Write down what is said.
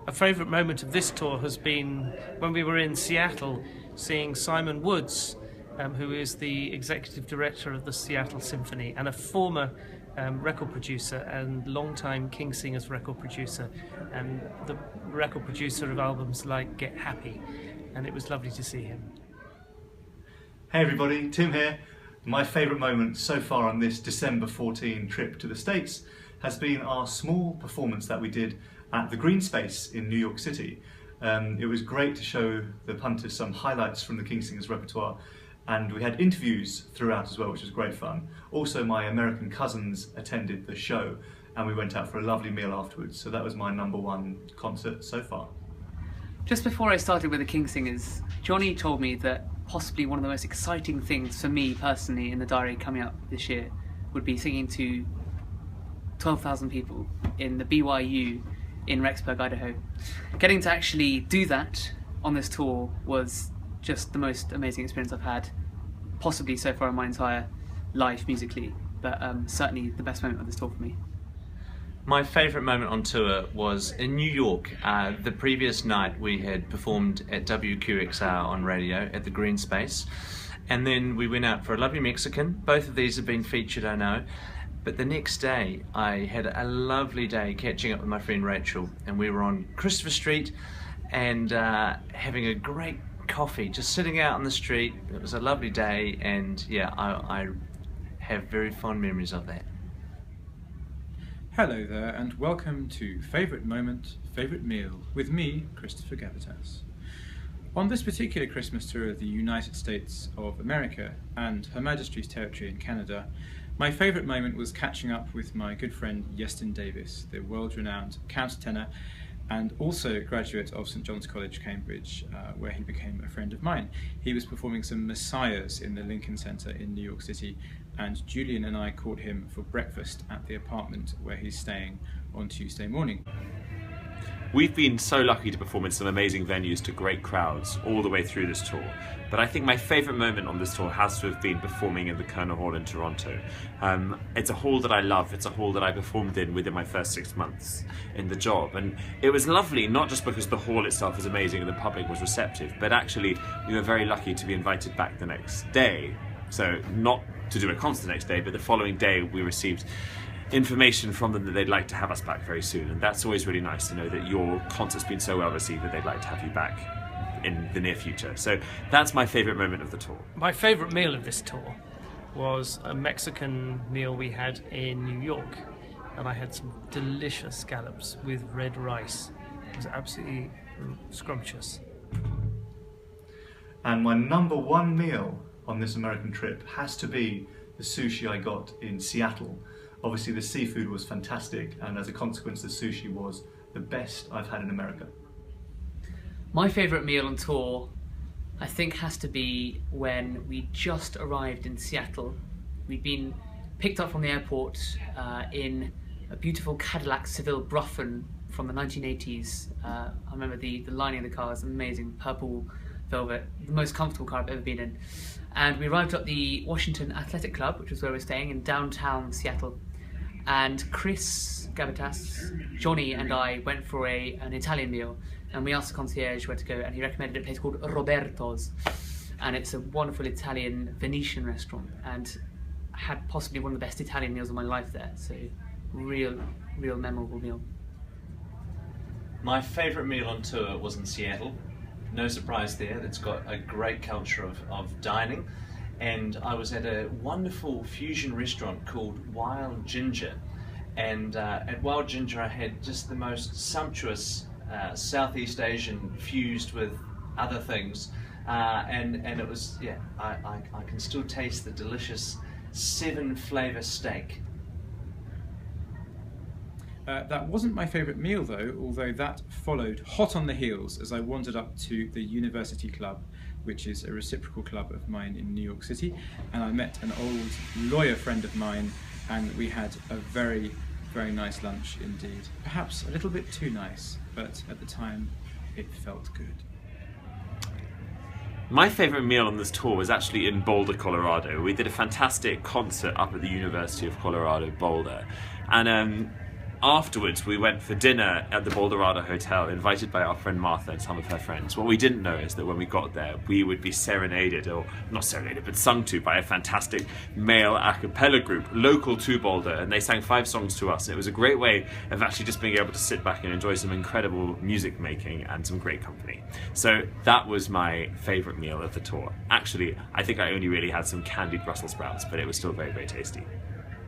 A favourite moment of this tour has been when we were in Seattle seeing Simon Woods, who is the executive director of the Seattle Symphony and a former record producer and long-time King Singers record producer, and the record producer of albums like Get Happy, and it was lovely to see him. Hey everybody, Tim here. My favourite moment so far on this December 14 trip to the States has been our small performance that we did at the Green Space in New York City. It was great to show the punters some highlights from the King Singers repertoire, and we had interviews throughout as well, which was great fun. Also, my American cousins attended the show and we went out for a lovely meal afterwards, so that was my #1 concert so far. Just before I started with the King Singers, Johnny told me that possibly one of the most exciting things for me personally in the diary coming up this year would be singing to 12,000 people in the BYU in Rexburg, Idaho. Getting to actually do that on this tour was just the most amazing experience I've had, possibly so far in my entire life musically, but certainly the best moment of this tour for me. My favourite moment on tour was in New York. The previous night we had performed at WQXR on radio at the Green Space, and then we went out for a lovely Mexican. Both of these have been featured, I know. But the next day I had a lovely day catching up with my friend Rachel, and we were on Christopher Street and having a great coffee, just sitting out on the street. It was a lovely day, and yeah, I have very fond memories of that. Hello there, and welcome to Favourite Moment, Favourite Meal with me, Christopher Gavitas. On this particular Christmas tour of the United States of America and Her Majesty's Territory in Canada, my favourite moment was catching up with my good friend Iestyn Davis, the world-renowned countertenor and also graduate of St John's College, Cambridge, where he became a friend of mine. He was performing some Messiahs in the Lincoln Center in New York City, and Julian and I caught him for breakfast at the apartment where he's staying on Tuesday morning. We've been so lucky to perform in some amazing venues to great crowds all the way through this tour, but I think my favourite moment on this tour has to have been performing in the Kerner Hall in Toronto. It's a hall that I love, it's a hall that I performed in within my first 6 months in the job, and it was lovely, not just because the hall itself was amazing and the public was receptive, but actually we were very lucky to be invited back the next day. So not to do a concert the next day, but the following day we received information from them that they'd like to have us back very soon, and that's always really nice to know that your concert's been so well received that they'd like to have you back in the near future. So that's my favourite moment of the tour. My favourite meal of this tour was a Mexican meal we had in New York, and I had some delicious scallops with red rice. It was absolutely scrumptious. And my #1 meal on this American trip has to be the sushi I got in Seattle. Obviously the seafood was fantastic, and as a consequence the sushi was the best I've had in America. My favourite meal on tour, I think, has to be when we just arrived in Seattle. We'd been picked up from the airport in a beautiful Cadillac Seville Bruffen from the 1980s. I remember the lining of the car was amazing, purple velvet, the most comfortable car I've ever been in. And we arrived at the Washington Athletic Club, which was where we're staying, in downtown Seattle. And Chris Gavitas, Johnny and I went for an Italian meal, and we asked the concierge where to go, and he recommended a place called Roberto's, and it's a wonderful Italian Venetian restaurant, and I had possibly one of the best Italian meals of my life there, so real memorable meal. My favourite meal on tour was in Seattle. No surprise there, it's got a great culture of dining. And I was at a wonderful fusion restaurant called Wild Ginger, and at Wild Ginger I had just the most sumptuous Southeast Asian fused with other things, and it was, yeah, I can still taste the delicious 7 flavour steak. That wasn't my favourite meal though, although that followed hot on the heels as I wandered up to the University Club, which is a reciprocal club of mine in New York City, and I met an old lawyer friend of mine, and we had a very nice lunch indeed. Perhaps a little bit too nice, but at the time it felt good. My favourite meal on this tour was actually in Boulder, Colorado. We did a fantastic concert up at the University of Colorado, Boulder, and afterwards, we went for dinner at the Boulderada Hotel, invited by our friend Martha and some of her friends. What we didn't know is that when we got there, we would be serenaded, or not serenaded, but sung to by a fantastic male a cappella group, local to Boulder, and they sang 5 songs to us. And it was a great way of actually just being able to sit back and enjoy some incredible music making and some great company. So that was my favourite meal of the tour. Actually, I think I only really had some candied Brussels sprouts, but it was still very, very tasty.